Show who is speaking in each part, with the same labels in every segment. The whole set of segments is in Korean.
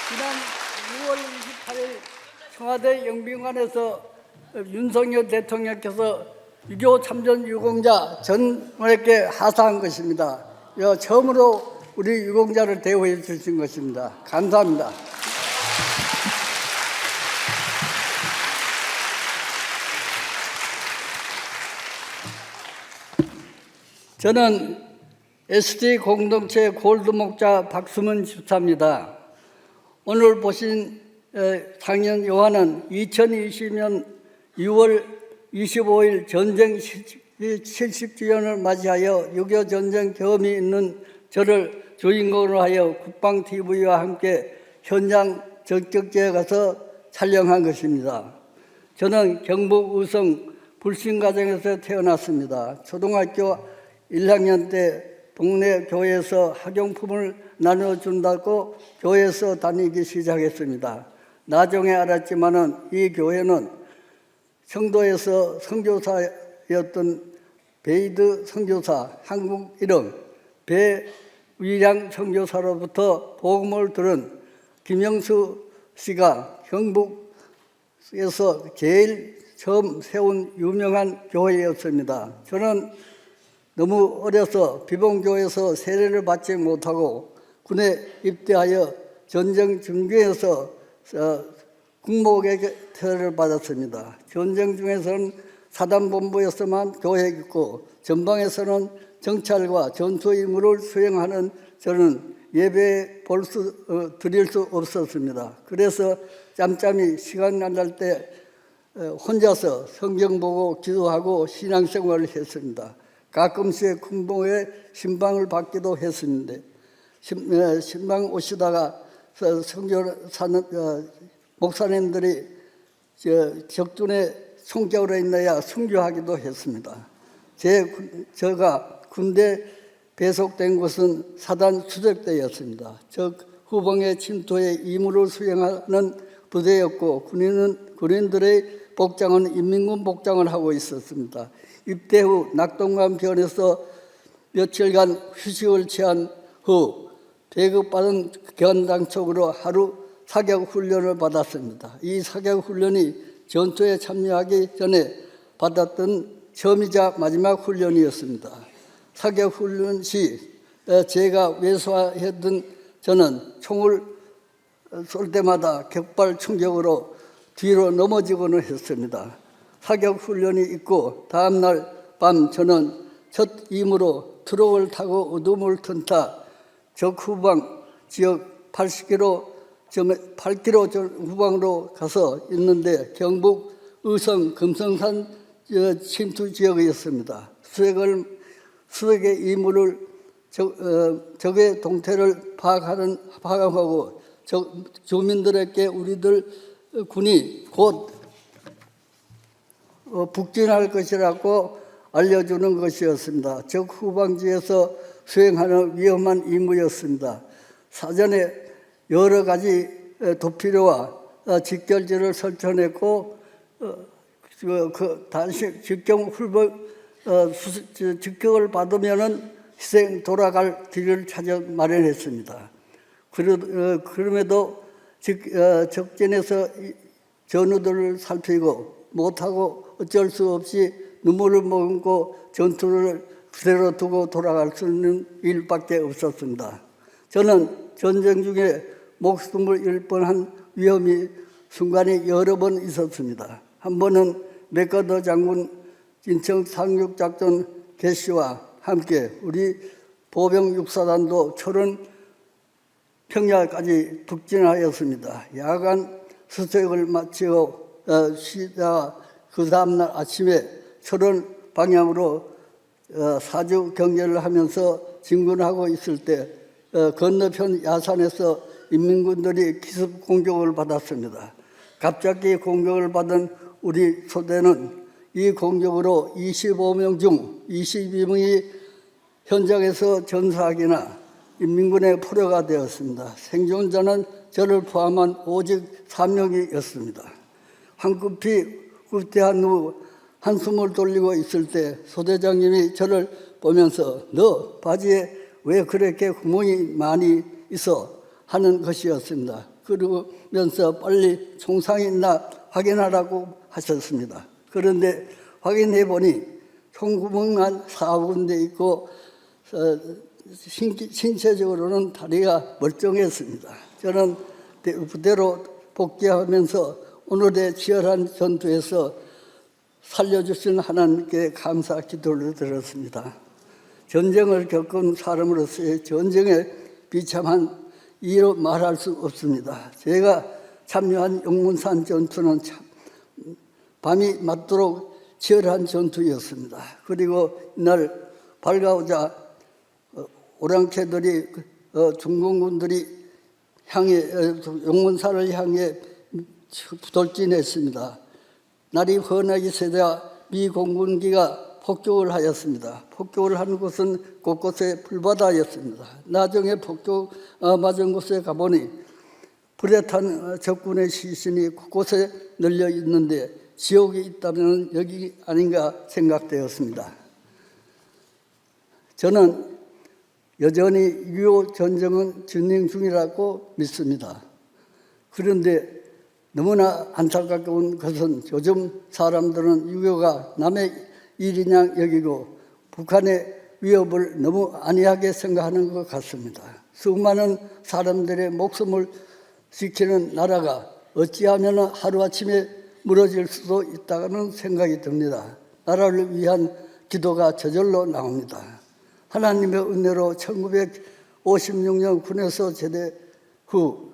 Speaker 1: 지난 6월 28일 청와대 영빈관에서 윤석열 대통령께서 6.25 참전 유공자 전원에게 하사한 것입니다. 처음으로 우리 유공자를 대우해 주신 것입니다. 감사합니다. 저는 SD 공동체 골드 목자 박수문 집사입니다. 오늘 보신 상현 요한은 2020년 6월 25일 전쟁 70주년을 맞이하여 6.25 전쟁 경험이 있는 저를 주인공으로 하여 국방TV와 함께 현장 적적지에 가서 촬영한 것입니다. 저는 경북 의성 불신가정에서 태어났습니다. 초등학교 1학년 때 동네 교회에서 학용품을 나눠준다고 교회에서 다니기 시작했습니다. 나중에 알았지만은 이 교회는 청도에서 선교사였던 베이드 선교사, 한국 이름 배위량 선교사로부터 복음을 들은 김영수 씨가 경북에서 제일 처음 세운 유명한 교회였습니다. 저는 너무 어려서 비봉교에서 세례를 받지 못하고 군에 입대하여 전쟁 중에서 국목에게 세례를 받았습니다. 전쟁 중에서는 사단본부에서만 교회했고 전방에서는 정찰과 전투 임무를 수행하는 저는 예배 드릴 수 없었습니다. 그래서 짬짬이 시간 안 날 때 혼자서 성경 보고 기도하고 신앙생활을 했습니다. 가끔씩 군부에 신방을 받기도 했었는데 신방 오시다가 선교사는 목사님들이 적둔에 총격으로 인하여 순교하기도 했습니다. 제가 군대 배속된 곳은 사단 수색대였습니다. 즉 후방의 침투에 임무를 수행하는 부대였고 군인들의 복장은 인민군 복장을 하고 있었습니다. 입대 후 낙동강 변에서 며칠간 휴식을 취한 후 배급받은 견당촉으로 하루 사격 훈련을 받았습니다. 이 사격 훈련이 전투에 참여하기 전에 받았던 처음이자 마지막 훈련이었습니다. 사격 훈련 시 제가 외소했던 저는 총을 쏠 때마다 격발 충격으로 뒤로 넘어지고는 했습니다. 사격 훈련이 있고 다음날 밤 저는 첫 임무로 트럭을 타고 어둠을 튼타 적 후방 지역 8km 후방으로 가서 있는데 경북 의성 금성산 침투 지역이었습니다. 수색의 임무를 적의 동태를 파악하고 주민들에게 우리들 군이 곧 북진할 것이라고 알려주는 것이었습니다. 적 후방지에서 수행하는 위험한 임무였습니다. 사전에 여러 가지 도피로와 직결지를 설정했고 단식 직격을 받으면은 희생 돌아갈 길을 찾아 마련했습니다. 그럼에도 적진에서 전우들을 살피고 못하고 어쩔 수 없이 눈물을 머금고 전투를 그대로 두고 돌아갈 수 있는 일밖에 없었습니다. 저는 전쟁 중에 목숨을 잃을 뻔한 위험이 순간이 여러 번 있었습니다. 한 번은 맥거더 장군 인천 상륙작전 개시와 함께 우리 보병 육사단도 철원 평야까지 북진하였습니다. 야간 수색을 마치고 쉬다가 그 다음날 아침에 철원 방향으로 사주 경계를 하면서 진군하고 있을 때 건너편 야산에서 인민군들이 기습 공격을 받았습니다. 갑자기 공격을 받은 우리 소대는 이 공격으로 25명 중 22명이 현장에서 전사하기나 인민군의 포로가 되었습니다. 생존자는 저를 포함한 오직 3명이었습니다. 황급히 후퇴한 후 한숨을 돌리고 있을 때 소대장님이 저를 보면서 너 바지에 왜 그렇게 구멍이 많이 있어 하는 것이었습니다. 그러면서 빨리 총상이 있나 확인하라고 하셨습니다. 그런데 확인해 보니 총구멍만 4군데 있고 신체적으로는 다리가 멀쩡했습니다. 저는 부대로 복귀하면서 오늘의 치열한 전투에서 살려주신 하나님께 감사 기도를 드렸습니다. 전쟁을 겪은 사람으로서의 전쟁의 비참한 이유로 말할 수 없습니다. 제가 참여한 용문산 전투는 밤이 맞도록 치열한 전투였습니다. 그리고 이날 밝아오자 오랑캐들이 중공군들이 용문산을 향해 돌진했습니다. 날이 훤하게 새자 미 공군기가 폭격을 하였습니다. 폭격을 한 곳은 곳곳에 불바다였습니다. 나중에 폭격 맞은 곳에 가보니 불에 탄 적군의 시신이 곳곳에 널려 있는데 지옥이 있다면 여기 아닌가 생각되었습니다. 저는 여전히 6.25 전쟁은 진행 중이라고 믿습니다. 그런데 너무나 안타까운 것은 요즘 사람들은 6.25가 남의 일이냐 여기고 북한의 위협을 너무 안이하게 생각하는 것 같습니다. 수많은 사람들의 목숨을 지키는 나라가 어찌하면 하루아침에 무너질 수도 있다는 생각이 듭니다. 나라를 위한 기도가 저절로 나옵니다. 하나님의 은혜로 1956년 군에서 제대 후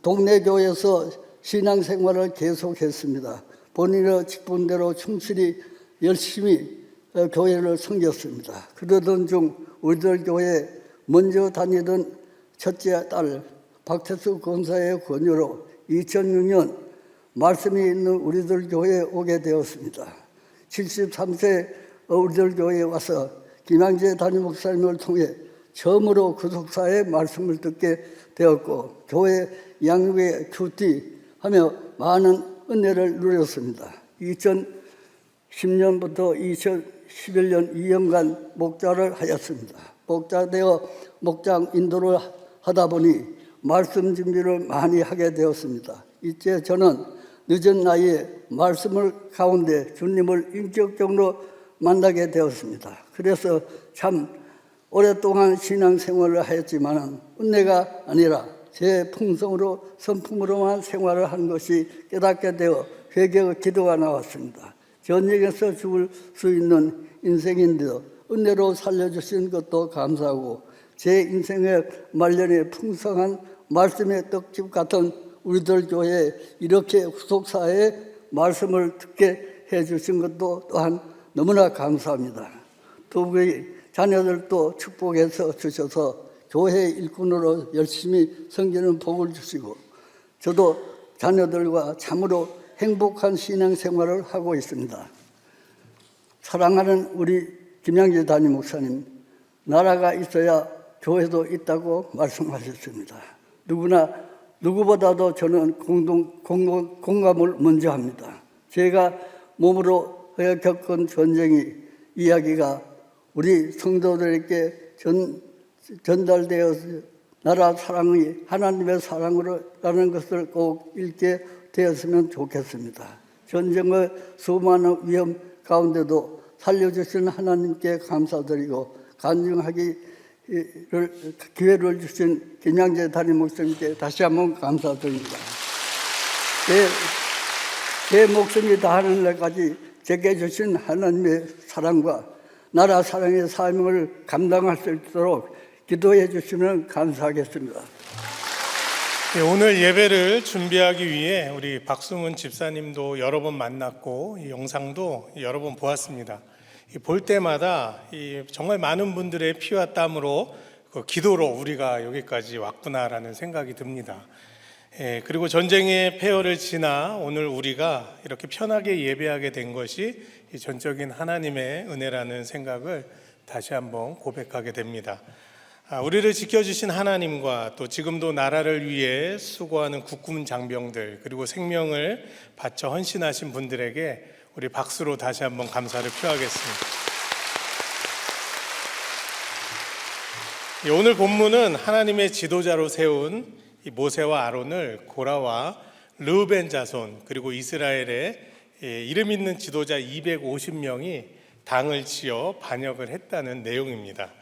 Speaker 1: 동네 교회에서 신앙생활을 계속했습니다. 본인의 직분대로 충실히 열심히 교회를 섬겼습니다. 그러던 중 우리들 교회에 먼저 다니던 첫째 딸 박태수 권사의 권유로 2006년 말씀이 있는 우리들 교회에 오게 되었습니다. 73세 우리들 교회에 와서 김양재 담임 목사님을 통해 처음으로 구속사의 말씀을 듣게 되었고 교회 양육에 큐티하며 많은 은혜를 누렸습니다. 2010년부터 2011년 2년간 목자를 하였습니다. 목자되어 목장 인도를 하다 보니 말씀 준비를 많이 하게 되었습니다. 이제 저는 늦은 나이에 말씀을 가운데 주님을 인격적으로 만나게 되었습니다. 그래서 참 오랫동안 신앙생활을 하였지만 은혜가 아니라 제 풍성으로 선풍으로만 생활을 한 것이 깨닫게 되어 회개의 기도가 나왔습니다. 전쟁에서 죽을 수 있는 인생인데도 은혜로 살려주신 것도 감사하고 제 인생의 말년에 풍성한 말씀의 떡집 같은 우리들 교회에 이렇게 후속사의 말씀을 듣게 해주신 것도 또한 너무나 감사합니다. 또 우리 자녀들도 축복해서 주셔서 교회 일꾼으로 열심히 섬기는 복을 주시고 저도 자녀들과 참으로 행복한 신앙생활을 하고 있습니다. 사랑하는 우리 김양재 담임 목사님, 나라가 있어야 교회도 있다고 말씀하셨습니다. 누구보다도 저는 공감을 먼저 합니다. 제가 몸으로 겪은 전쟁이 이야기가 우리 성도들에게 전달되어 나라 사랑이 하나님의 사랑으로라는 것을 꼭 읽게 되었으면 좋겠습니다. 전쟁의 수많은 위험 가운데도 살려주신 하나님께 감사드리고 간증하기를 기회를 주신 김양재 담임 목사님께 다시 한번 감사드립니다. 제 목숨이 다하는 날까지 제게 주신 하나님의 사랑과 나라 사랑의 사명을 감당할 수 있도록 기도해 주시면 감사하겠습니다.
Speaker 2: 네, 오늘 예배를 준비하기 위해 우리 박수문 집사님도 여러 번 만났고 이 영상도 여러 번 보았습니다. 볼 때마다 정말 많은 분들의 피와 땀으로 그 기도로 우리가 여기까지 왔구나라는 생각이 듭니다. 그리고 전쟁의 폐허를 지나 오늘 우리가 이렇게 편하게 예배하게 된 것이 전적인 하나님의 은혜라는 생각을 다시 한번 고백하게 됩니다. 우리를 지켜주신 하나님과 또 지금도 나라를 위해 수고하는 국군 장병들 그리고 생명을 바쳐 헌신하신 분들에게 우리 박수로 다시 한번 감사를 표하겠습니다. 오늘 본문은 하나님의 지도자로 세운 이 모세와 아론을 고라와 르우벤 자손 그리고 이스라엘의 이름 있는 지도자 250명이 당을 지어 반역을 했다는 내용입니다.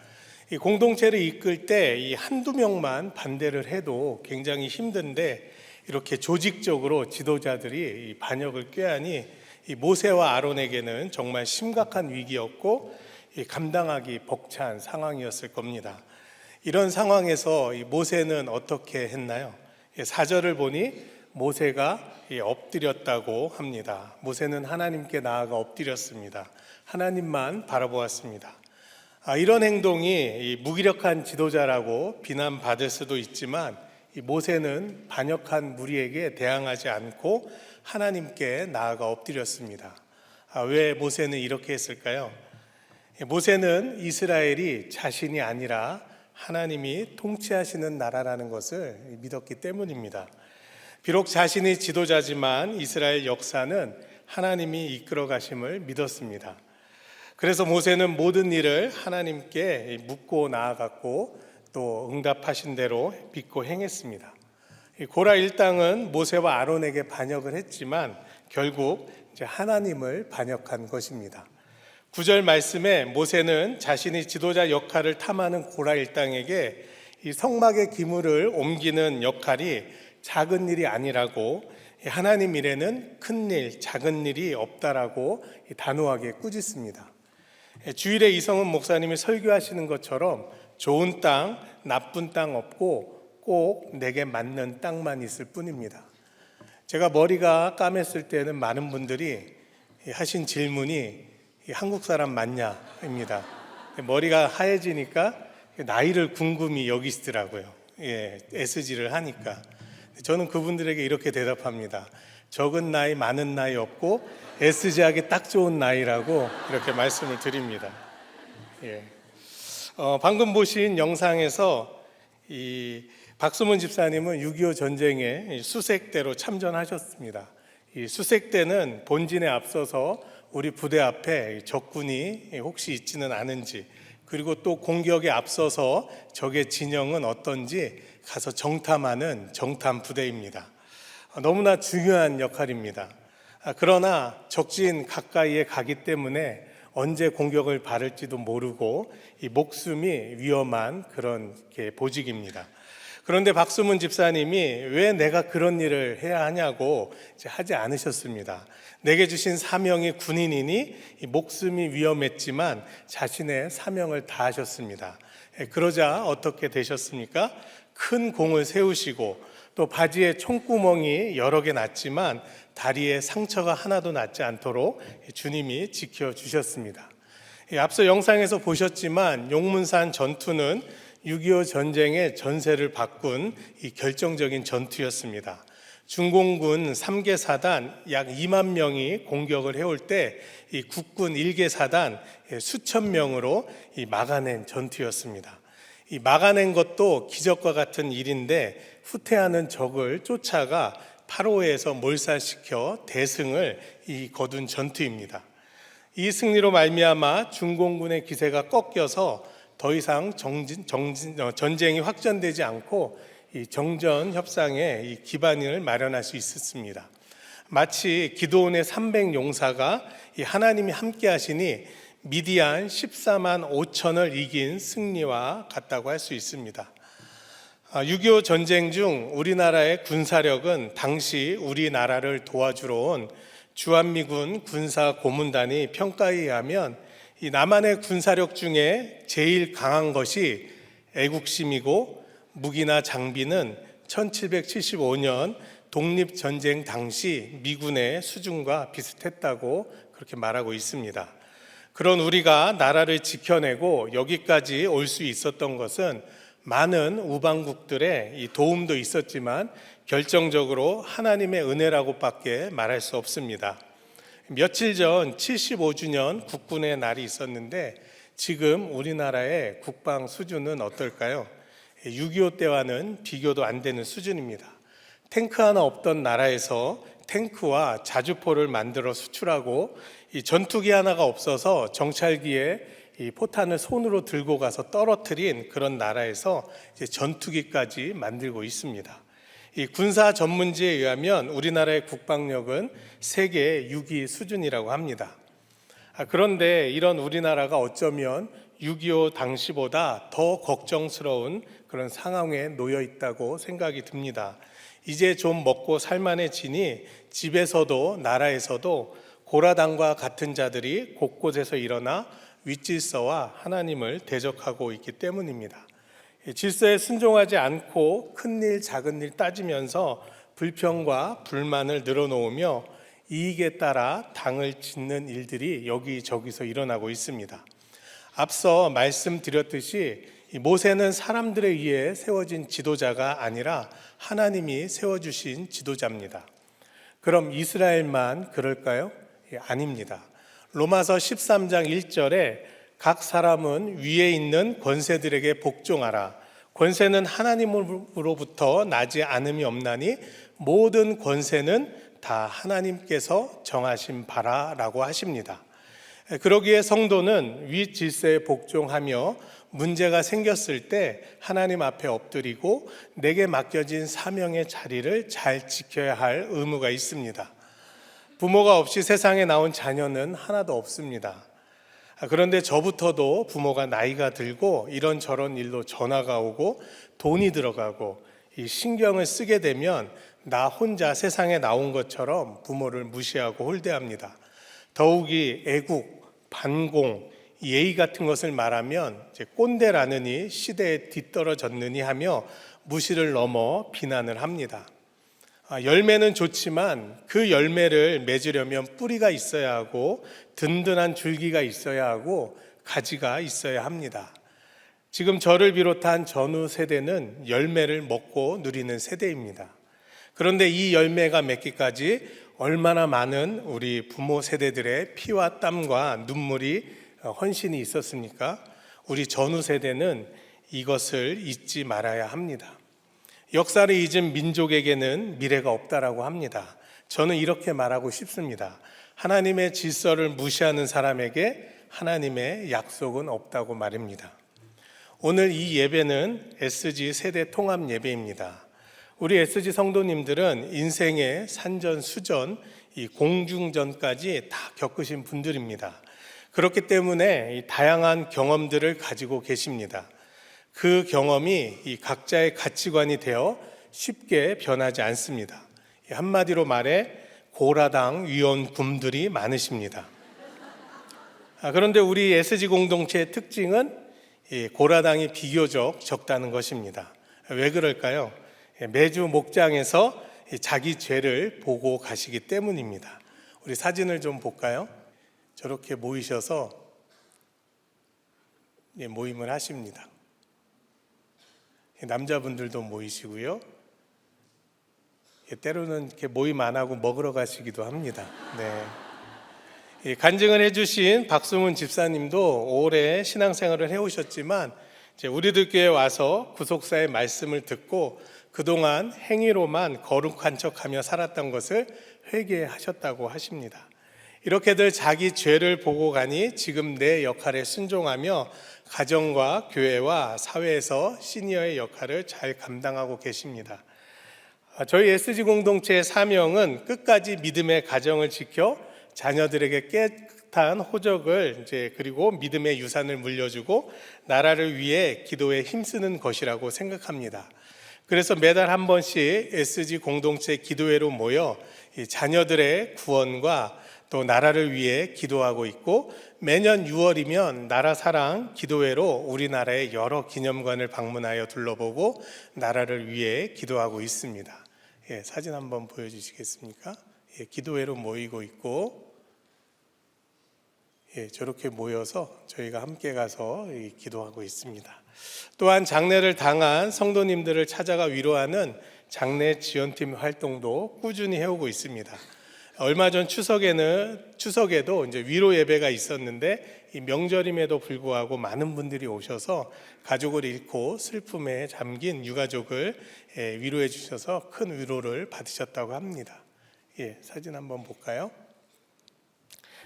Speaker 2: 이 공동체를 이끌 때 이 한두 명만 반대를 해도 굉장히 힘든데 이렇게 조직적으로 지도자들이 이 반역을 꾀하니 이 모세와 아론에게는 정말 심각한 위기였고 이 감당하기 벅찬 상황이었을 겁니다. 이런 상황에서 이 모세는 어떻게 했나요? 4절을 보니 모세가 엎드렸다고 합니다. 모세는 하나님께 나아가 엎드렸습니다. 하나님만 바라보았습니다. 이런 행동이 무기력한 지도자라고 비난받을 수도 있지만 이 모세는 반역한 무리에게 대항하지 않고 하나님께 나아가 엎드렸습니다. 왜 모세는 이렇게 했을까요? 모세는 이스라엘이 자신이 아니라 하나님이 통치하시는 나라라는 것을 믿었기 때문입니다. 비록 자신이 지도자지만 이스라엘 역사는 하나님이 이끌어 가심을 믿었습니다. 그래서 모세는 모든 일을 하나님께 묻고 나아갔고 또 응답하신 대로 믿고 행했습니다. 고라 일당은 모세와 아론에게 반역을 했지만 결국 이제 하나님을 반역한 것입니다. 9절 말씀에 모세는 자신이 지도자 역할을 탐하는 고라 일당에게 이 성막의 기물을 옮기는 역할이 작은 일이 아니라고 하나님 일에는 큰 일, 작은 일이 없다라고 단호하게 꾸짖습니다. 주일에 이성은 목사님이 설교하시는 것처럼 좋은 땅, 나쁜 땅 없고 꼭 내게 맞는 땅만 있을 뿐입니다. 제가 머리가 까맸을 때는 많은 분들이 하신 질문이 한국 사람 맞냐입니다. 머리가 하얘지니까 나이를 궁금히 여기시더라고요. SG를 하니까. 저는 그분들에게 이렇게 대답합니다. 적은 나이, 많은 나이 없고 SG하기 딱 좋은 나이라고 이렇게 말씀을 드립니다. 방금 보신 영상에서 이 박수문 집사님은 6.25 전쟁에 수색대로 참전하셨습니다. 이 수색대는 본진에 앞서서 우리 부대 앞에 적군이 혹시 있지는 않은지, 그리고 또 공격에 앞서서 적의 진영은 어떤지 가서 정탐하는 정탐 부대입니다. 너무나 중요한 역할입니다. 그러나 적진 가까이에 가기 때문에 언제 공격을 받을지도 모르고 이 목숨이 위험한 그런 보직입니다. 그런데 박수문 집사님이 왜 내가 그런 일을 해야 하냐고 하지 않으셨습니다. 내게 주신 사명이 군인이니 목숨이 위험했지만 자신의 사명을 다하셨습니다. 그러자 어떻게 되셨습니까? 큰 공을 세우시고 또 바지에 총구멍이 여러 개 났지만 다리에 상처가 하나도 났지 않도록 주님이 지켜주셨습니다. 앞서 영상에서 보셨지만 용문산 전투는 6.25 전쟁의 전세를 바꾼 이 결정적인 전투였습니다. 중공군 3개 사단 약 2만 명이 공격을 해올 때 이 국군 1개 사단 수천 명으로 막아낸 전투였습니다. 이 막아낸 것도 기적과 같은 일인데 후퇴하는 적을 쫓아가 파로에서 몰살시켜 대승을 거둔 전투입니다. 이 승리로 말미암아 중공군의 기세가 꺾여서 더 이상 전쟁이 확전되지 않고 이 정전 협상에 이 기반을 마련할 수 있었습니다. 마치 기드온의 300용사가 이 하나님이 함께 하시니 미디안 14만 5천을 이긴 승리와 같다고 할 수 있습니다. 6.25 전쟁 중 우리나라의 군사력은 당시 우리나라를 도와주러 온 주한미군 군사고문단이 평가에 의하면 이 남한의 군사력 중에 제일 강한 것이 애국심이고 무기나 장비는 1775년 독립전쟁 당시 미군의 수준과 비슷했다고 그렇게 말하고 있습니다. 그런 우리가 나라를 지켜내고 여기까지 올 수 있었던 것은 많은 우방국들의 이 도움도 있었지만 결정적으로 하나님의 은혜라고밖에 말할 수 없습니다. 며칠 전 75주년 국군의 날이 있었는데 지금 우리나라의 국방 수준은 어떨까요? 6.25 때와는 비교도 안 되는 수준입니다. 탱크 하나 없던 나라에서 탱크와 자주포를 만들어 수출하고 이 전투기 하나가 없어서 정찰기에 이 포탄을 손으로 들고 가서 떨어뜨린 그런 나라에서 이제 전투기까지 만들고 있습니다. 이 군사 전문지에 의하면 우리나라의 국방력은 세계 6위 수준이라고 합니다. 그런데 이런 우리나라가 어쩌면 6.25 당시보다 더 걱정스러운 그런 상황에 놓여 있다고 생각이 듭니다. 이제 좀 먹고 살만해지니 집에서도 나라에서도 고라당과 같은 자들이 곳곳에서 일어나 윗질서와 하나님을 대적하고 있기 때문입니다. 질서에 순종하지 않고 큰일 작은 일 따지면서 불평과 불만을 늘어놓으며 이익에 따라 당을 짓는 일들이 여기저기서 일어나고 있습니다. 앞서 말씀드렸듯이 모세는 사람들에 의해 세워진 지도자가 아니라 하나님이 세워주신 지도자입니다. 그럼 이스라엘만 그럴까요? 아닙니다. 로마서 13장 1절에 각 사람은 위에 있는 권세들에게 복종하라. 권세는 하나님으로부터 나지 않음이 없나니 모든 권세는 다 하나님께서 정하신 바라라고 하십니다. 그러기에 성도는 위 질서에 복종하며 문제가 생겼을 때 하나님 앞에 엎드리고 내게 맡겨진 사명의 자리를 잘 지켜야 할 의무가 있습니다. 부모가 없이 세상에 나온 자녀는 하나도 없습니다. 그런데 저부터도 부모가 나이가 들고 이런저런 일로 전화가 오고 돈이 들어가고 이 신경을 쓰게 되면 나 혼자 세상에 나온 것처럼 부모를 무시하고 홀대합니다. 더욱이 애국, 반공, 예의 같은 것을 말하면 이제 꼰대라느니 시대에 뒤떨어졌느니 하며 무시를 넘어 비난을 합니다. 열매는 좋지만 그 열매를 맺으려면 뿌리가 있어야 하고 든든한 줄기가 있어야 하고 가지가 있어야 합니다. 지금 저를 비롯한 전후 세대는 열매를 먹고 누리는 세대입니다. 그런데 이 열매가 맺기까지 얼마나 많은 우리 부모 세대들의 피와 땀과 눈물이 헌신이 있었습니까? 우리 전후 세대는 이것을 잊지 말아야 합니다. 역사를 잊은 민족에게는 미래가 없다라고 합니다. 저는 이렇게 말하고 싶습니다. 하나님의 질서를 무시하는 사람에게 하나님의 약속은 없다고 말입니다. 오늘 이 예배는 SG 세대 통합 예배입니다. 우리 SG 성도님들은 인생의 산전, 수전, 이 공중전까지 다 겪으신 분들입니다. 그렇기 때문에 이 다양한 경험들을 가지고 계십니다. 그 경험이 이 각자의 가치관이 되어 쉽게 변하지 않습니다. 한마디로 말해 고라당 위원군들이 많으십니다. 그런데 우리 SG 공동체의 특징은 이 고라당이 비교적 적다는 것입니다. 왜 그럴까요? 매주 목장에서 자기 죄를 보고 가시기 때문입니다. 우리 사진을 좀 볼까요? 저렇게 모이셔서 모임을 하십니다. 남자분들도 모이시고요. 때로는 이렇게 모임 안 하고 먹으러 가시기도 합니다. 네. 간증을 해주신 박수문 집사님도 오래 신앙생활을 해오셨지만 우리들 교회에 와서 구속사의 말씀을 듣고 그동안 행위로만 거룩한 척하며 살았던 것을 회개하셨다고 하십니다. 이렇게들 자기 죄를 보고 가니 지금 내 역할에 순종하며 가정과 교회와 사회에서 시니어의 역할을 잘 감당하고 계십니다. 저희 SG 공동체의 사명은 끝까지 믿음의 가정을 지켜 자녀들에게 깨끗한 호적을 그리고 믿음의 유산을 물려주고 나라를 위해 기도에 힘쓰는 것이라고 생각합니다. 그래서 매달 한 번씩 SG 공동체 기도회로 모여 자녀들의 구원과 또 나라를 위해 기도하고 있고 매년 6월이면 나라사랑 기도회로 우리나라의 여러 기념관을 방문하여 둘러보고 나라를 위해 기도하고 있습니다. 사진 한번 보여주시겠습니까? 기도회로 모이고 있고 저렇게 모여서 저희가 함께 가서 기도하고 있습니다. 또한 장례를 당한 성도님들을 찾아가 위로하는 장례 지원팀 활동도 꾸준히 해오고 있습니다. 얼마 전 추석에도 이제 위로 예배가 있었는데 이 명절임에도 불구하고 많은 분들이 오셔서 가족을 잃고 슬픔에 잠긴 유가족을 위로해 주셔서 큰 위로를 받으셨다고 합니다. 사진 한번 볼까요?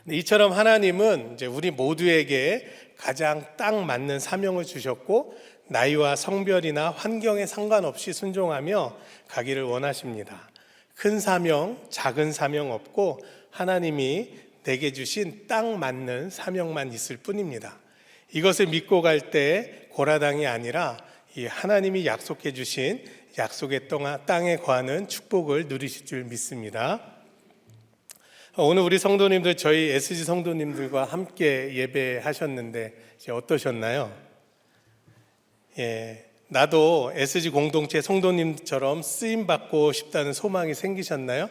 Speaker 2: 이처럼 하나님은 이제 우리 모두에게 가장 딱 맞는 사명을 주셨고 나이와 성별이나 환경에 상관없이 순종하며 가기를 원하십니다. 큰 사명, 작은 사명 없고 하나님이 내게 주신 딱 맞는 사명만 있을 뿐입니다. 이것을 믿고 갈 때 고라당이 아니라 이 하나님이 약속해 주신 약속의 땅에 거하는 축복을 누리실 줄 믿습니다. 오늘 우리 성도님들, 저희 SG 성도님들과 함께 예배하셨는데 이제 어떠셨나요? 나도 SG 공동체 성도님처럼 쓰임 받고 싶다는 소망이 생기셨나요?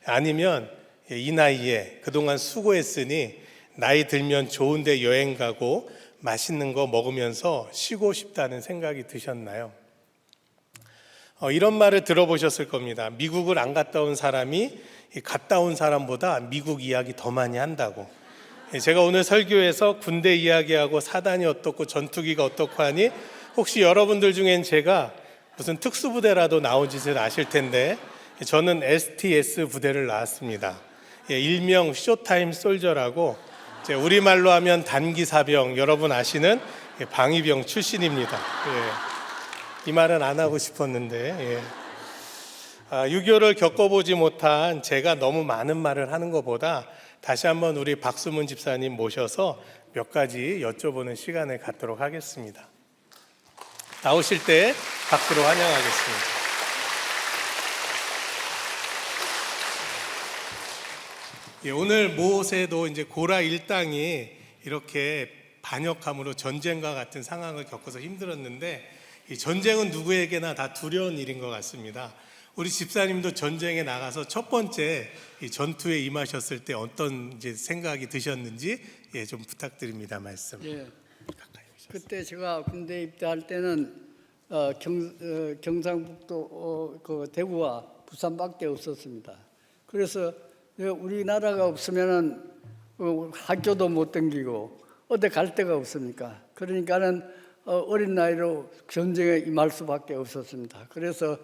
Speaker 2: 아니면 이 나이에 그동안 수고했으니 나이 들면 좋은 데 여행 가고 맛있는 거 먹으면서 쉬고 싶다는 생각이 드셨나요? 이런 말을 들어보셨을 겁니다. 미국을 안 갔다 온 사람이 갔다 온 사람보다 미국 이야기 더 많이 한다고. 제가 오늘 설교에서 군대 이야기하고 사단이 어떻고 전투기가 어떻고 하니 혹시 여러분들 중엔 제가 무슨 특수부대라도 나온 짓을 아실 텐데 저는 STS 부대를 나왔습니다. 일명 쇼타임 솔저라고 우리말로 하면 단기사병, 여러분 아시는 방위병 출신입니다. 이 말은 안 하고 싶었는데 6.25를 겪어보지 못한 제가 너무 많은 말을 하는 것보다 다시 한번 우리 박수문 집사님 모셔서 몇 가지 여쭤보는 시간을 갖도록 하겠습니다. 나오실 때 박수로 환영하겠습니다. 오늘 모세도 이제 고라 일당이 이렇게 반역함으로 전쟁과 같은 상황을 겪어서 힘들었는데 이 전쟁은 누구에게나 다 두려운 일인 것 같습니다. 우리 집사님도 전쟁에 나가서 첫 번째 이 전투에 임하셨을 때 어떤 이제 생각이 드셨는지 좀 부탁드립니다. 말씀.
Speaker 1: 그때 제가 군대 입대할 때는 경상북도 그 대구와 부산밖에 없었습니다. 그래서 우리나라가 없으면은 학교도 못 다니고 어디 갈 데가 없으니까 그러니까는 어린 나이로 전쟁에 임할 수밖에 없었습니다. 그래서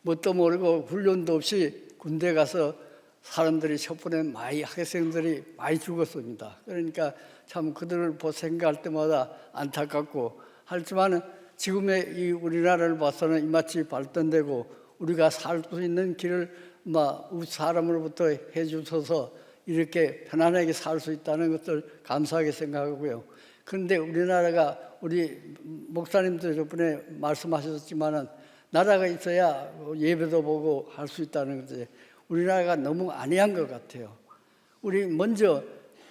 Speaker 1: 뭣도 모르고 훈련도 없이 군대 가서 사람들이 촛불에 많이 학생들이 많이 죽었습니다. 그러니까 참 그들을 생각할 때마다 안타깝고 하지만 지금의 이 우리나라를 봐서는 이마치 발전되고 우리가 살 수 있는 길을 사람으로부터 해주셔서 이렇게 편안하게 살 수 있다는 것을 감사하게 생각하고요. 그런데 우리나라가 우리 목사님들 저번에 말씀하셨지만은 나라가 있어야 예배도 보고 할 수 있다는 것이 우리나라가 너무 안이한 것 같아요. 먼저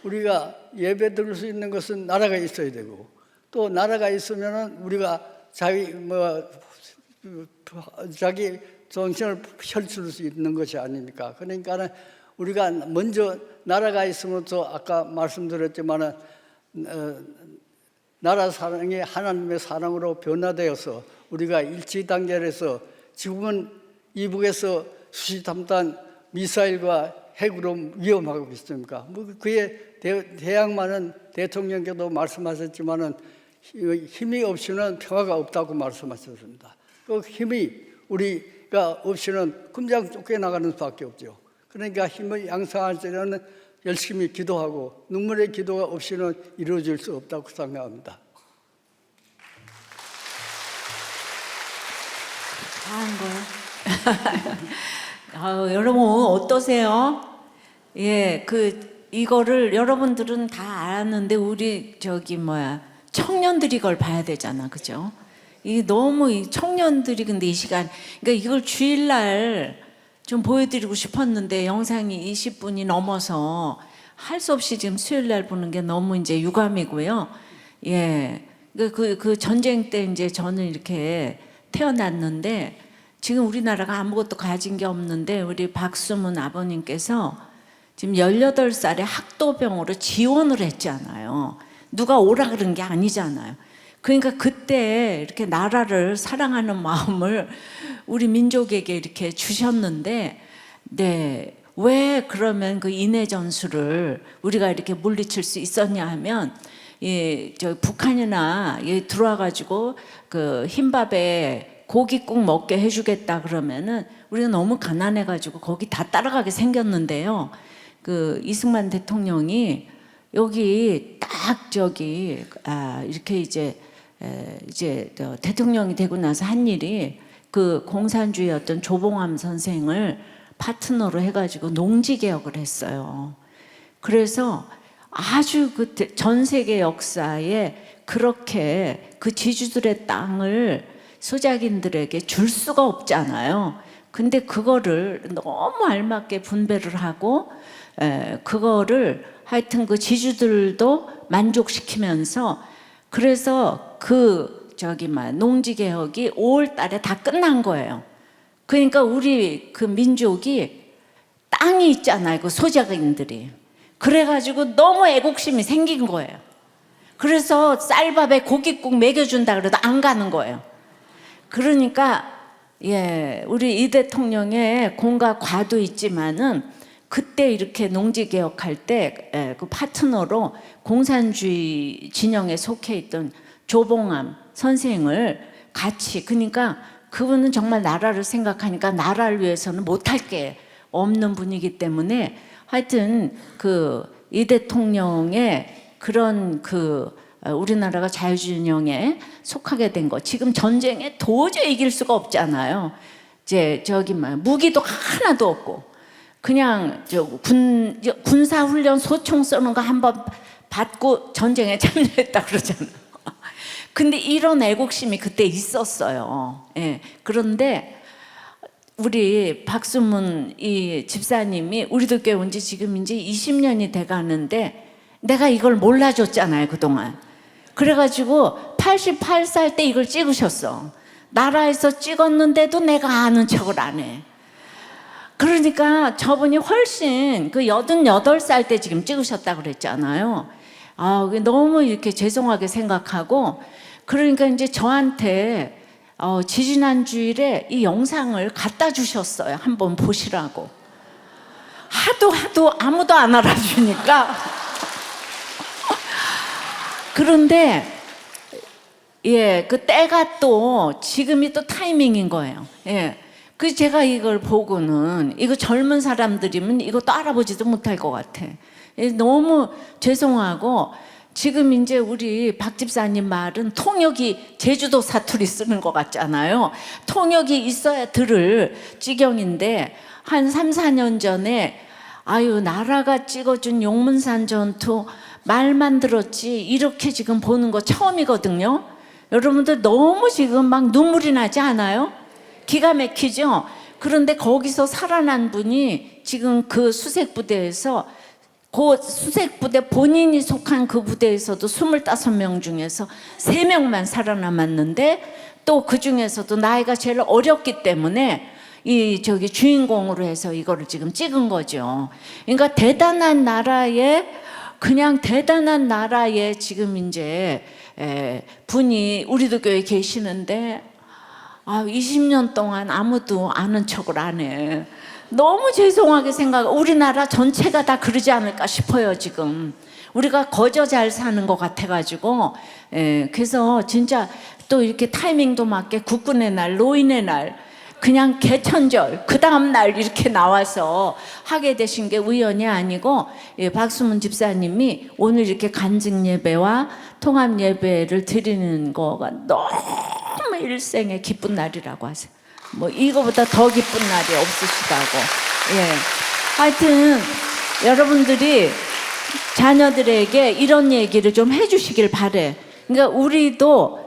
Speaker 1: 우리가 예배 드릴 수 있는 것은 나라가 있어야 되고 또 나라가 있으면은 우리가 자기 정신을 펼칠 수 있는 것이 아닙니까? 그러니까 우리가 먼저 나라가 있으면서 아까 말씀드렸지만은 나라 사랑이 하나님의 사랑으로 변화되어서 우리가 일치단결해서 지금은 이북에서 수시탐탄 미사일과 핵으로 위험하고 있습니까? 그에 대항만은 대통령께도 말씀하셨지만은 힘이 없이는 평화가 없다고 말씀하셨습니다. 그 힘이 우리가 없이는 금장 쫓겨나가는 수밖에 없죠. 그러니까 힘을 양성할 때는 열심히 기도하고 눈물의 기도가 없이는 이루어질 수 없다고 생각합니다.
Speaker 3: 다 한 거예요? 여러분 어떠세요? 이거를 여러분들은 다 알았는데 우리 청년들이 이걸 봐야 되잖아, 그죠? 너무 이 청년들이 근데 이 시간, 그러니까 이걸 주일날 좀 보여드리고 싶었는데 영상이 20분이 넘어서 할 수 없이 지금 수요일날 보는 게 너무 이제 유감이고요. 그 전쟁 때 이제 저는 이렇게 태어났는데 지금 우리나라가 아무것도 가진 게 없는데 우리 박수문 아버님께서 지금 18살에 학도병으로 지원을 했잖아요. 누가 오라 그런 게 아니잖아요. 그러니까 그때 이렇게 나라를 사랑하는 마음을 우리 민족에게 이렇게 주셨는데, 왜 그러면 그 인해 전술을 우리가 이렇게 물리칠 수 있었냐 하면, 북한이나 들어와가지고 그 흰밥에 고깃국 먹게 해주겠다 그러면은 우리가 너무 가난해가지고 거기 다 따라가게 생겼는데요. 그 이승만 대통령이 여기 딱 저기 이렇게 이제 대통령이 되고 나서 한 일이 그 공산주의 어떤 조봉암 선생을 파트너로 해가지고 농지 개혁을 했어요. 그래서 아주 그 전 세계 역사에 그렇게 그 지주들의 땅을 소작인들에게 줄 수가 없잖아요. 근데 그거를 너무 알맞게 분배를 하고 그거를 하여튼 그 지주들도 만족시키면서 그래서 그 농지 개혁이 5월 달에 다 끝난 거예요. 그러니까 우리 그 민족이 땅이 있잖아요. 그 소작인들이. 그래가지고 너무 애국심이 생긴 거예요. 그래서 쌀밥에 고깃국 먹여준다 그래도 안 가는 거예요. 그러니까 우리 이 대통령의 공과 과도 있지만은 그때 이렇게 농지 개혁할 때 그 파트너로 공산주의 진영에 속해 있던 조봉암 선생을 같이, 그러니까 그분은 정말 나라를 생각하니까 나라를 위해서는 못할 게 없는 분이기 때문에 하여튼 그 이 대통령의 그런 그 우리나라가 자유진영에 속하게 된 거, 지금 전쟁에 도저히 이길 수가 없잖아요. 이제 무기도 하나도 없고 그냥 군사훈련 소총 쏘는 거 한번 받고 전쟁에 참여했다 그러잖아요. 근데 이런 애국심이 그때 있었어요. 그런데 우리 박수문 이 집사님이 우리들 교회 온 지 지금 이제 20년이 돼 가는데 내가 이걸 몰라줬잖아요, 그동안. 그래가지고 88살 때 이걸 찍으셨어. 나라에서 찍었는데도 내가 아는 척을 안 해. 그러니까 저분이 훨씬 그 88살 때 지금 찍으셨다고 그랬잖아요. 너무 이렇게 죄송하게 생각하고, 그러니까 이제 저한테 지지난 주일에 이 영상을 갖다 주셨어요. 한번 보시라고. 하도 아무도 안 알아주니까. 그런데 그 때가 또 지금이 또 타이밍인 거예요. 그 제가 이걸 보고는 이거 젊은 사람들이면 이것도 알아보지도 못할 것 같아. 너무 죄송하고, 지금 이제 우리 박 집사님 말은 통역이 제주도 사투리 쓰는 것 같잖아요. 통역이 있어야 들을 지경인데 한 3, 4년 전에 나라가 찍어준 용문산 전투 말만 들었지 이렇게 지금 보는 거 처음이거든요. 여러분들 너무 지금 막 눈물이 나지 않아요? 기가 막히죠? 그런데 거기서 살아난 분이 지금 그 수색부대에서, 그 수색부대 본인이 속한 그 부대에서도 25명 중에서 3명만 살아남았는데, 또 그 중에서도 나이가 제일 어렸기 때문에 주인공으로 해서 이거를 지금 찍은 거죠. 그러니까 대단한 나라에 지금 이제 분이 우리도 교회에 계시는데 20년 동안 아무도 아는 척을 안 해. 너무 죄송하게 우리나라 전체가 다 그러지 않을까 싶어요. 지금 우리가 거저 잘 사는 것 같아가지고. 그래서 진짜 또 이렇게 타이밍도 맞게 국군의 날, 노인의 날, 그냥 개천절 그 다음 날 이렇게 나와서 하게 되신 게 우연이 아니고, 박수문 집사님이 오늘 이렇게 간증 예배와 통합 예배를 드리는 거가 너무 일생의 기쁜 날이라고 하세요. 뭐 이거보다 더 기쁜 날이 없으시다고. 하여튼 여러분들이 자녀들에게 이런 얘기를 좀 해주시길 바래. 그러니까 우리도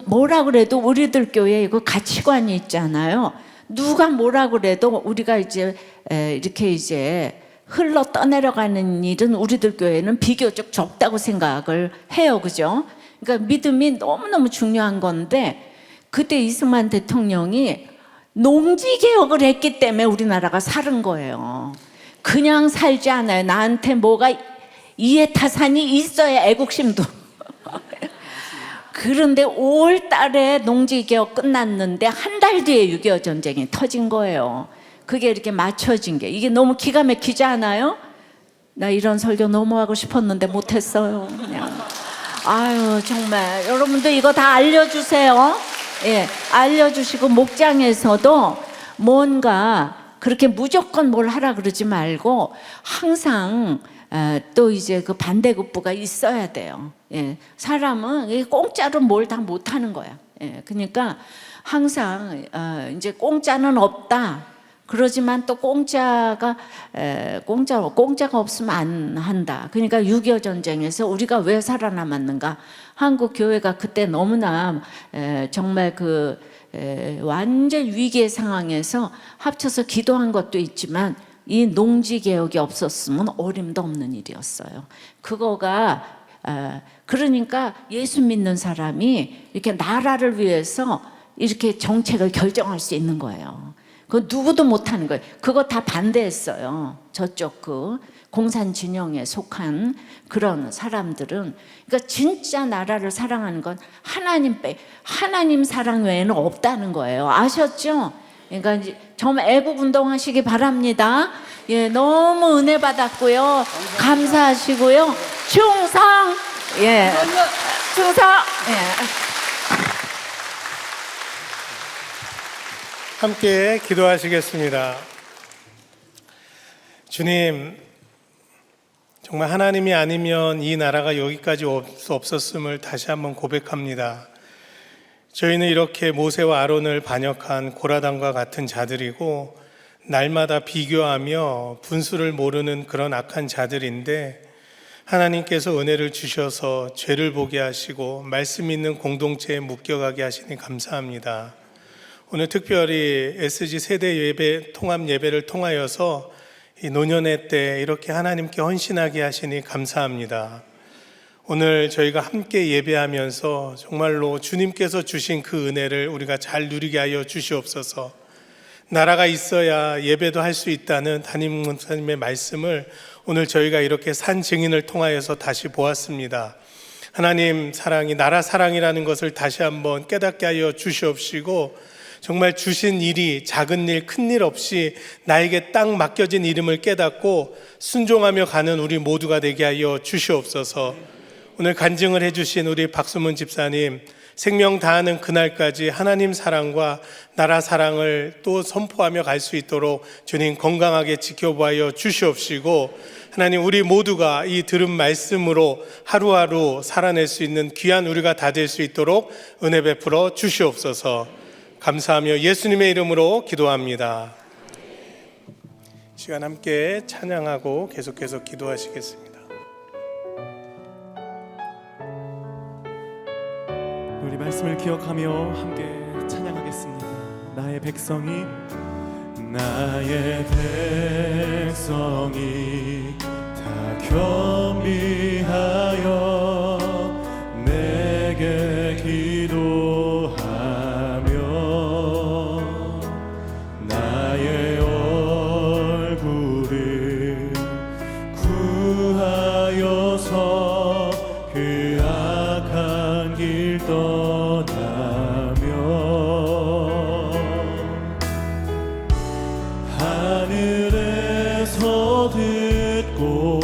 Speaker 3: 뭐라 그래도 우리들 교회에 이거 가치관이 있잖아요. 누가 뭐라 그래도 우리가 이제 이렇게 이제 흘러 떠내려가는 일은 우리들 교회는 비교적 적다고 생각을 해요. 그죠? 그러니까 믿음이 너무너무 중요한 건데, 그때 이승만 대통령이 농지 개혁을 했기 때문에 우리나라가 사는 거예요. 그냥 살지 않아요. 나한테 뭐가 이해타산이 있어야 애국심도. 그런데 5월 달에 농지 개혁 끝났는데 한 달 뒤에 6.25 전쟁이 터진 거예요. 그게 이렇게 맞춰진 게, 이게 너무 기가 막히지 않아요? 나 이런 설교 너무 하고 싶었는데 못했어요. 그냥. 정말 여러분들 이거 다 알려주세요. 알려주시고, 목장에서도 뭔가 그렇게 무조건 뭘 하라 그러지 말고 항상 또 이제 그 반대급부가 있어야 돼요. 예, 사람은 공짜로 뭘 다 못하는 거야. 예, 그러니까 항상 이제 공짜는 없다. 그러지만 또 공짜가 없으면 안 한다. 그러니까 6.25 전쟁에서 우리가 왜 살아남았는가? 한국 교회가 그때 너무나 정말 완전 위기의 상황에서 합쳐서 기도한 것도 있지만 이 농지 개혁이 없었으면 어림도 없는 일이었어요. 그거가 그러니까 예수 믿는 사람이 이렇게 나라를 위해서 이렇게 정책을 결정할 수 있는 거예요. 그거 누구도 못하는 거예요. 그거 다 반대했어요. 저쪽 공산 진영에 속한 그런 사람들은. 그러니까 진짜 나라를 사랑하는 건 하나님 사랑 외에는 없다는 거예요. 아셨죠? 그러니까 이제 정말 애국 운동하시기 바랍니다. 예, 너무 은혜 받았고요. 감사하시고요. 충성. 예, 충성. 예.
Speaker 2: 함께 기도하시겠습니다. 주님, 정말 하나님이 아니면 이 나라가 여기까지 없었음을 다시 한번 고백합니다. 저희는 이렇게 모세와 아론을 반역한 고라당과 같은 자들이고 날마다 비교하며 분수를 모르는 그런 악한 자들인데 하나님께서 은혜를 주셔서 죄를 보게 하시고 말씀 있는 공동체에 묶여가게 하시니 감사합니다. 오늘 특별히 SG 세대 예배, 통합 예배를 통하여서 이 노년의 때 이렇게 하나님께 헌신하게 하시니 감사합니다. 오늘 저희가 함께 예배하면서 정말로 주님께서 주신 그 은혜를 우리가 잘 누리게 하여 주시옵소서. 나라가 있어야 예배도 할 수 있다는 담임 목사님의 말씀을 오늘 저희가 이렇게 산 증인을 통하여서 다시 보았습니다. 하나님 사랑이 나라 사랑이라는 것을 다시 한번 깨닫게 하여 주시옵시고 정말 주신 일이 작은 일, 큰 일 없이 나에게 딱 맡겨진 이름을 깨닫고 순종하며 가는 우리 모두가 되게 하여 주시옵소서. 오늘 간증을 해주신 우리 박수문 집사님, 생명 다하는 그날까지 하나님 사랑과 나라 사랑을 또 선포하며 갈 수 있도록 주님 건강하게 지켜보아 주시옵시고 하나님 우리 모두가 이 들은 말씀으로 하루하루 살아낼 수 있는 귀한 우리가 다 될 수 있도록 은혜 베풀어 주시옵소서. 감사하며 예수님의 이름으로 기도합니다. 시간 함께 찬양하고 계속해서 기도하시겠습니다.
Speaker 4: 우리 말씀을 기억하며 함께 찬양하겠습니다. 나의 백성이 다 겸비하여 내게 기도하며 나의 얼굴을 구하여서 그 악한 길 떠나며 하늘에서 듣고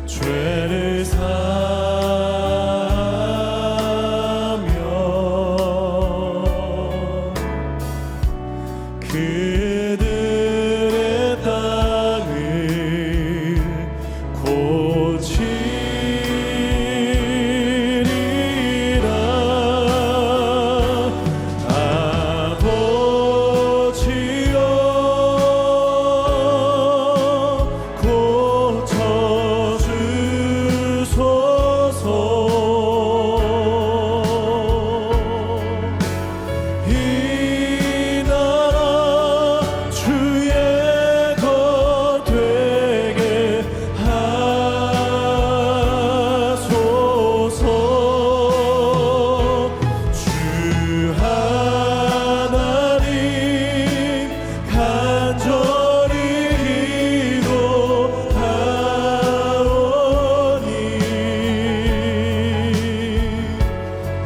Speaker 4: 죄를 사며 그들의 땅을 고치리라. 아버지여 고쳐주소서. 이 나라 주의 것 되게 하소서. 주 하나님 간절히 기도하오니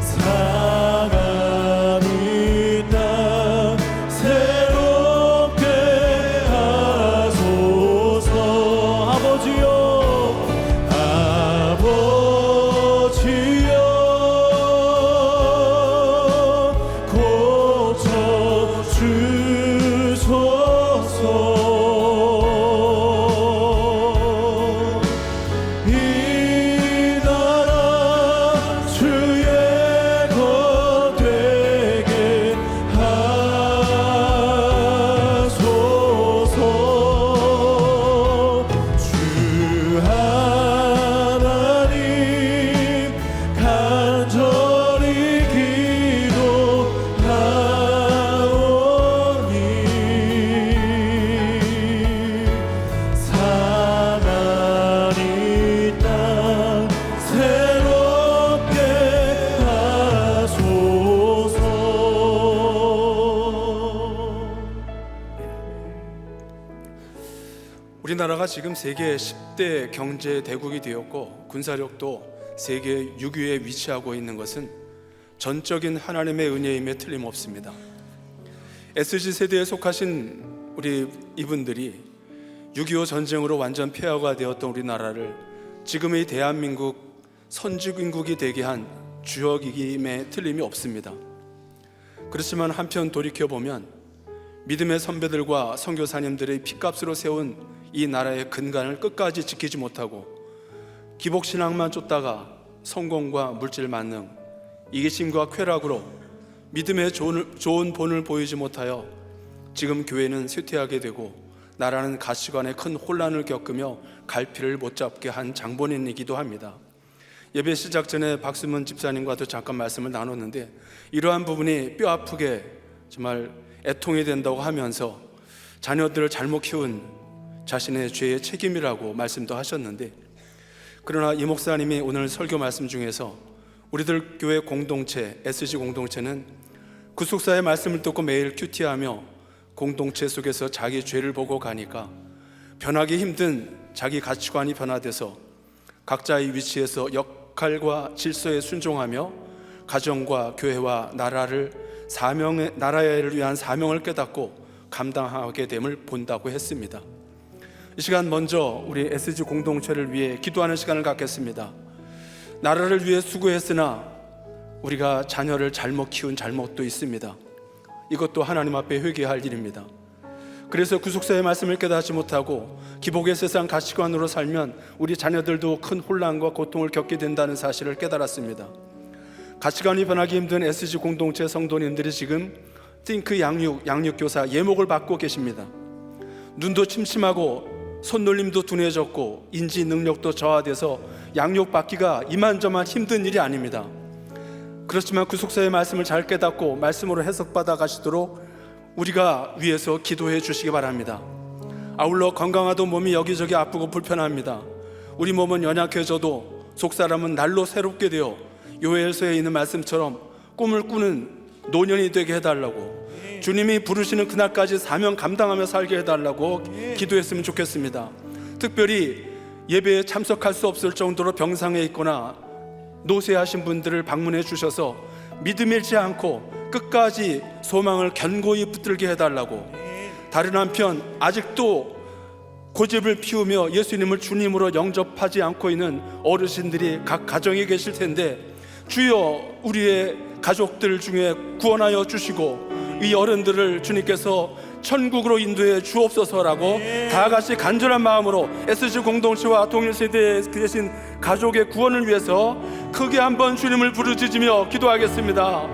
Speaker 4: 사랑하는 땅 새롭게 하소서. 아버지여 아버지여 고쳐주소서.
Speaker 5: 우리나라가 지금 세계 10대 경제 대국이 되었고 군사력도 세계 6위에 위치하고 있는 것은 전적인 하나님의 은혜임에 틀림없습니다. SG 세대에 속하신 우리 이분들이 6.25 전쟁으로 완전 폐허가 되었던 우리나라를 지금의 대한민국 선진국이 되게 한 주역임에 틀림이 없습니다. 그렇지만 한편 돌이켜보면 믿음의 선배들과 선교사님들의 피값으로 세운 이 나라의 근간을 끝까지 지키지 못하고 기복신앙만 쫓다가 성공과 물질 만능, 이기심과 쾌락으로 믿음의 좋은 본을 보이지 못하여 지금 교회는 쇠퇴하게 되고 나라는 가치관에 큰 혼란을 겪으며 갈피를 못 잡게 한 장본인이기도 합니다. 예배 시작 전에 박수문 집사님과도 잠깐 말씀을 나눴는데 이러한 부분이 뼈아프게 정말 애통이 된다고 하면서 자녀들을 잘못 키운 자신의 죄의 책임이라고 말씀도 하셨는데, 그러나 이 목사님이 오늘 설교 말씀 중에서 우리들 교회 공동체, SG 공동체는 구속사의 말씀을 듣고 매일 큐티하며 공동체 속에서 자기 죄를 보고 가니까 변하기 힘든 자기 가치관이 변화돼서 각자의 위치에서 역할과 질서에 순종하며 가정과 교회와 나라를 위한 사명을 깨닫고 감당하게 됨을 본다고 했습니다. 이 시간 먼저 우리 SG 공동체를 위해 기도하는 시간을 갖겠습니다. 나라를 위해 수고했으나 우리가 자녀를 잘못 키운 잘못도 있습니다. 이것도 하나님 앞에 회개할 일입니다. 그래서 구속사의 말씀을 깨닫지 못하고 기복의 세상 가치관으로 살면 우리 자녀들도 큰 혼란과 고통을 겪게 된다는 사실을 깨달았습니다. 가치관이 변하기 힘든 SG 공동체 성도님들이 지금 띵크 양육교사 예목을 받고 계십니다. 눈도 침침하고 손놀림도 둔해졌고 인지 능력도 저하돼서 양육받기가 이만저만 힘든 일이 아닙니다. 그렇지만 구속사의 말씀을 잘 깨닫고 말씀으로 해석받아 가시도록 우리가 위해서 기도해 주시기 바랍니다. 아울러 건강하던 몸이 여기저기 아프고 불편합니다. 우리 몸은 연약해져도 속사람은 날로 새롭게 되어 요엘서에 있는 말씀처럼 꿈을 꾸는 노년이 되게 해달라고, 주님이 부르시는 그날까지 사명 감당하며 살게 해달라고 기도했으면 좋겠습니다. 특별히 예배에 참석할 수 없을 정도로 병상에 있거나 노쇠하신 분들을 방문해 주셔서 믿음 잃지 않고 끝까지 소망을 견고히 붙들게 해달라고, 다른 한편 아직도 고집을 피우며 예수님을 주님으로 영접하지 않고 있는 어르신들이 각 가정에 계실 텐데, 주여 우리의 가족들 중에 구원하여 주시고 이 어른들을 주님께서 천국으로 인도해 주옵소서라고 다 같이 간절한 마음으로 SG 공동체와 동일세대에 계신 가족의 구원을 위해서 크게 한번 주님을 부르짖으며 기도하겠습니다.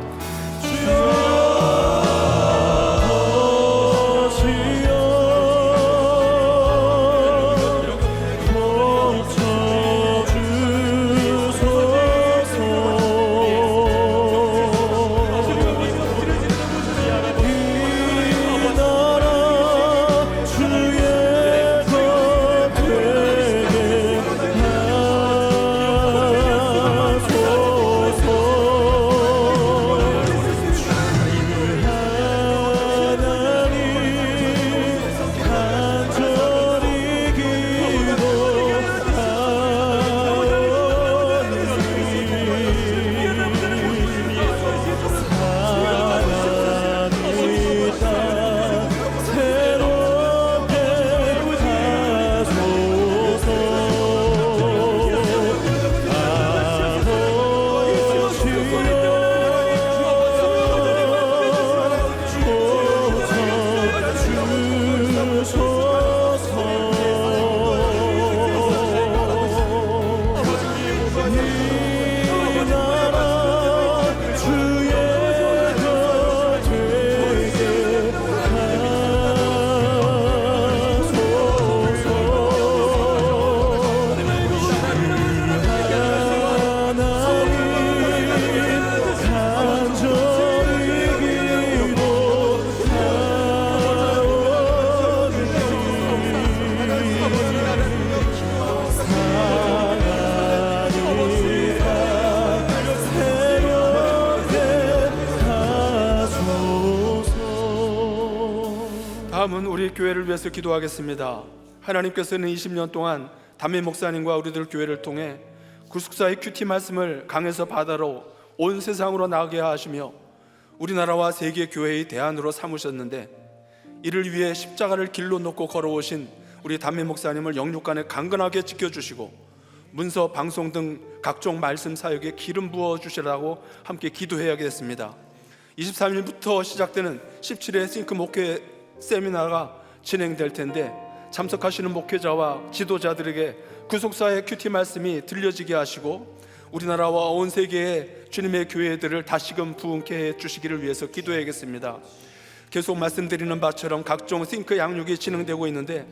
Speaker 5: 다음은 우리 교회를 위해서 기도하겠습니다. 하나님께서는 20년 동안 담임 목사님과 우리들 교회를 통해 구속사의 큐티 말씀을 강에서 바다로 온 세상으로 나가게 하시며 우리나라와 세계 교회의 대안으로 삼으셨는데, 이를 위해 십자가를 길로 놓고 걸어오신 우리 담임 목사님을 영육간에 강건하게 지켜주시고 문서, 방송 등 각종 말씀 사역에 기름 부어 주시라고 함께 기도해야겠습니다. 23일부터 시작되는 17회 싱크 목회 세미나가 진행될 텐데, 참석하시는 목회자와 지도자들에게 구속사의 큐티 말씀이 들려지게 하시고 우리나라와 온 세계의 주님의 교회들을 다시금 부흥케 해 주시기를 위해서 기도해야겠습니다. 계속 말씀드리는 바처럼 각종 싱크 양육이 진행되고 있는데,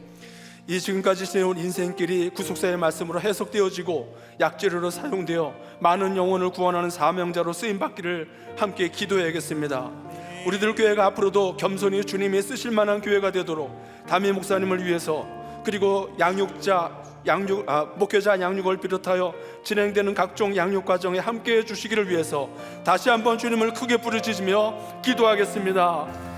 Speaker 5: 이 지금까지 지내온 인생길이 구속사의 말씀으로 해석되어지고 약재료로 사용되어 많은 영혼을 구원하는 사명자로 쓰임받기를 함께 기도해야겠습니다. 우리들 교회가 앞으로도 겸손히 주님이 쓰실 만한 교회가 되도록 담임 목사님을 위해서, 그리고 목회자 양육을 비롯하여 진행되는 각종 양육 과정에 함께 해주시기를 위해서 다시 한번 주님을 크게 부르짖으며 기도하겠습니다.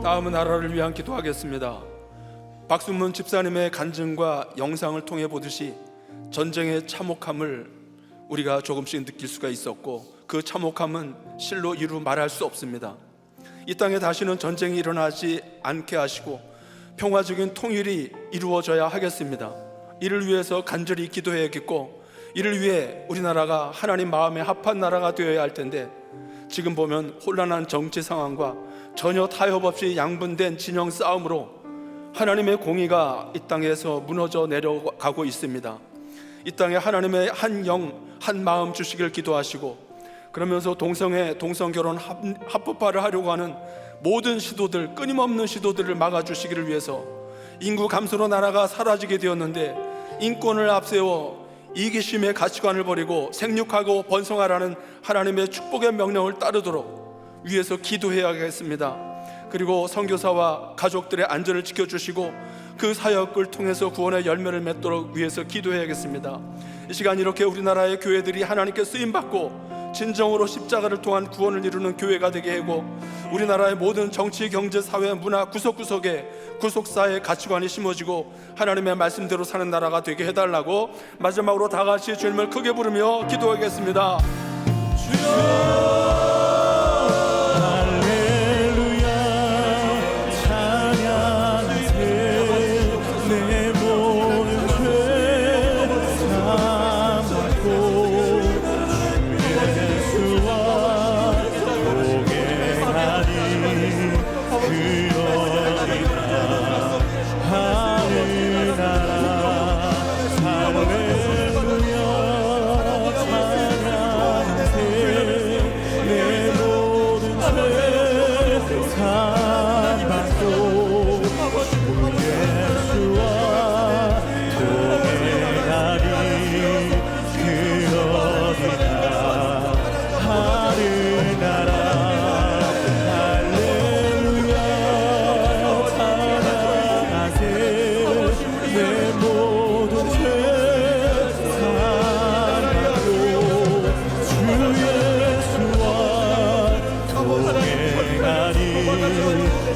Speaker 5: 다음은 나라를 위한 기도하겠습니다. 박순문 집사님의 간증과 영상을 통해 보듯이 전쟁의 참혹함을 우리가 조금씩 느낄 수가 있었고, 그 참혹함은 실로 이루 말할 수 없습니다. 이 땅에 다시는 전쟁이 일어나지 않게 하시고 평화적인 통일이 이루어져야 하겠습니다. 이를 위해서 간절히 기도해야겠고, 이를 위해 우리나라가 하나님 마음에 합한 나라가 되어야 할 텐데, 지금 보면 혼란한 정치 상황과 전혀 타협 없이 양분된 진영 싸움으로 하나님의 공의가 이 땅에서 무너져 내려가고 있습니다. 이 땅에 하나님의 한 영, 한 마음 주시길 기도하시고, 그러면서 동성애, 동성결혼 합법화를 하려고 하는 모든 시도들, 끊임없는 시도들을 막아주시기를 위해서, 인구 감소로 나라가 사라지게 되었는데 인권을 앞세워 이기심의 가치관을 버리고 생육하고 번성하라는 하나님의 축복의 명령을 따르도록 위해서 기도해야겠습니다. 그리고 선교사와 가족들의 안전을 지켜주시고 그 사역을 통해서 구원의 열매를 맺도록 위해서 기도해야겠습니다. 이 시간 이렇게 우리나라의 교회들이 하나님께 쓰임받고 진정으로 십자가를 통한 구원을 이루는 교회가 되게 하고, 우리나라의 모든 정치, 경제, 사회, 문화 구석구석에 구속사의 가치관이 심어지고 하나님의 말씀대로 사는 나라가 되게 해달라고 마지막으로 다 같이 주님을 크게 부르며 기도하겠습니다. 주여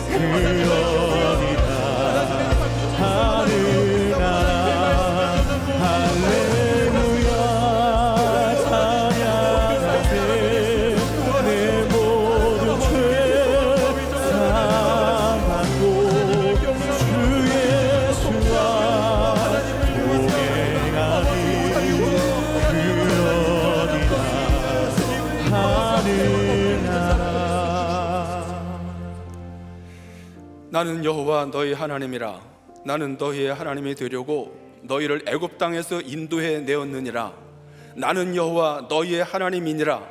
Speaker 4: 그러리라 하늘 나라 할렐루야 찬양하세 내 모든 죄 사함받고 주 예수와 동행하니 그러리라 하늘 나라.
Speaker 5: 나는 여호와 너희 하나님이라. 나는 너희의 하나님이 되려고 너희를 애굽 땅에서 인도해 내었느니라. 나는 여호와 너희의 하나님이니라.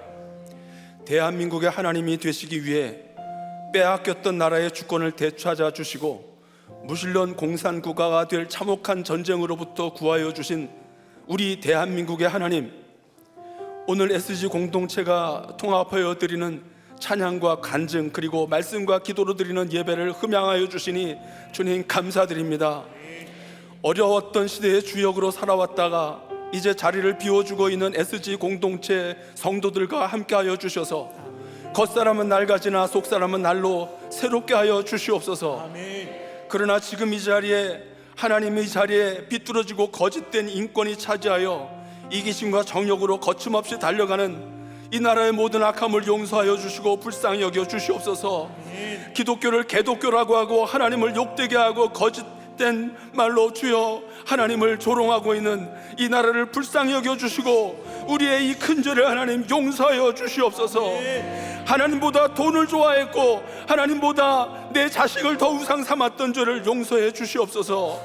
Speaker 5: 대한민국의 하나님이 되시기 위해 빼앗겼던 나라의 주권을 되찾아 주시고 무신론 공산국가가 될 참혹한 전쟁으로부터 구하여 주신 우리 대한민국의 하나님, 오늘 SG 공동체가 통합하여 드리는 찬양과 간증 그리고 말씀과 기도로 드리는 예배를 흠양하여 주시니 주님 감사드립니다. 어려웠던 시대의 주역으로 살아왔다가 이제 자리를 비워주고 있는 SG 공동체 성도들과 함께하여 주셔서 겉사람은 낡아지나 속사람은 날로 새롭게 하여 주시옵소서. 그러나 지금 이 자리에 하나님의 이 자리에 비뚤어지고 거짓된 인권이 차지하여 이기심과 정욕으로 거침없이 달려가는 이 나라의 모든 악함을 용서하여 주시고 불쌍히 여겨 주시옵소서. 기독교를 개독교라고 하고 하나님을 욕되게 하고 거짓된 말로 주여 하나님을 조롱하고 있는 이 나라를 불쌍히 여겨 주시고 우리의 이 큰 죄를 하나님 용서하여 주시옵소서. 하나님보다 돈을 좋아했고 하나님보다 내 자식을 더 우상 삼았던 죄를 용서해 주시옵소서.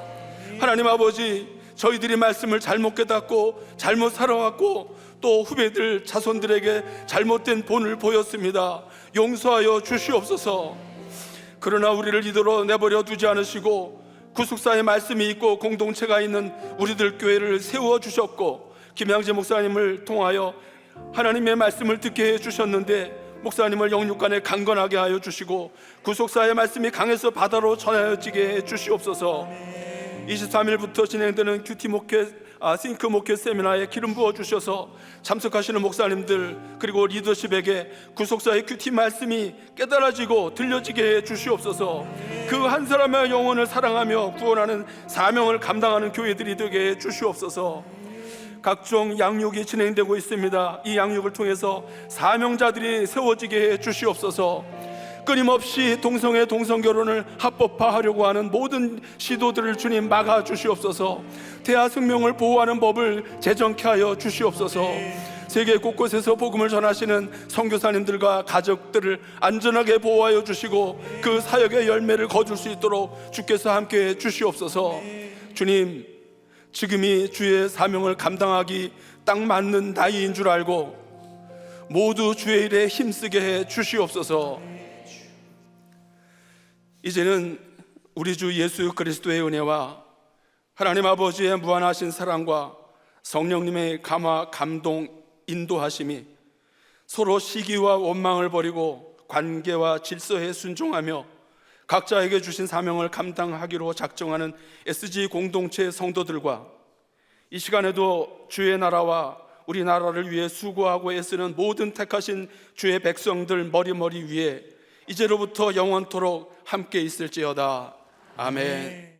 Speaker 5: 하나님 아버지, 저희들이 말씀을 잘못 깨닫고 잘못 살아왔고 또 후배들 자손들에게 잘못된 본을 보였습니다. 용서하여 주시옵소서. 그러나 우리를 이대로 내버려 두지 않으시고 구속사의 말씀이 있고 공동체가 있는 우리들 교회를 세워 주셨고 김양재 목사님을 통하여 하나님의 말씀을 듣게 해 주셨는데 목사님을 영육간에 강건하게 하여 주시고 구속사의 말씀이 강해서 바다로 전하여지게 해 주시옵소서. 23일부터 진행되는 큐티 목회 싱크 목회 세미나에 기름 부어 주셔서 참석하시는 목사님들 그리고 리더십에게 구속사의 큐티 말씀이 깨달아지고 들려지게 해 주시옵소서. 그 한 사람의 영혼을 사랑하며 구원하는 사명을 감당하는 교회들이 되게 해 주시옵소서. 각종 양육이 진행되고 있습니다. 이 양육을 통해서 사명자들이 세워지게 해 주시옵소서. 끊임없이 동성애 동성결혼을 합법화하려고 하는 모든 시도들을 주님 막아 주시옵소서. 대하 생명을 보호하는 법을 제정케 하여 주시옵소서. 세계 곳곳에서 복음을 전하시는 선교사님들과 가족들을 안전하게 보호하여 주시고 그 사역의 열매를 거둘 수 있도록 주께서 함께해 주시옵소서. 주님, 지금이 주의 사명을 감당하기 딱 맞는 나이인 줄 알고 모두 주의 일에 힘쓰게 해 주시옵소서. 이제는 우리 주 예수 그리스도의 은혜와 하나님 아버지의 무한하신 사랑과 성령님의 감화, 감동, 인도하심이 서로 시기와 원망을 버리고 관계와 질서에 순종하며 각자에게 주신 사명을 감당하기로 작정하는 SG 공동체 성도들과 이 시간에도 주의 나라와 우리나라를 위해 수고하고 애쓰는 모든 택하신 주의 백성들 머리머리 위에 이제로부터 영원토록 함께 있을지어다. 아멘.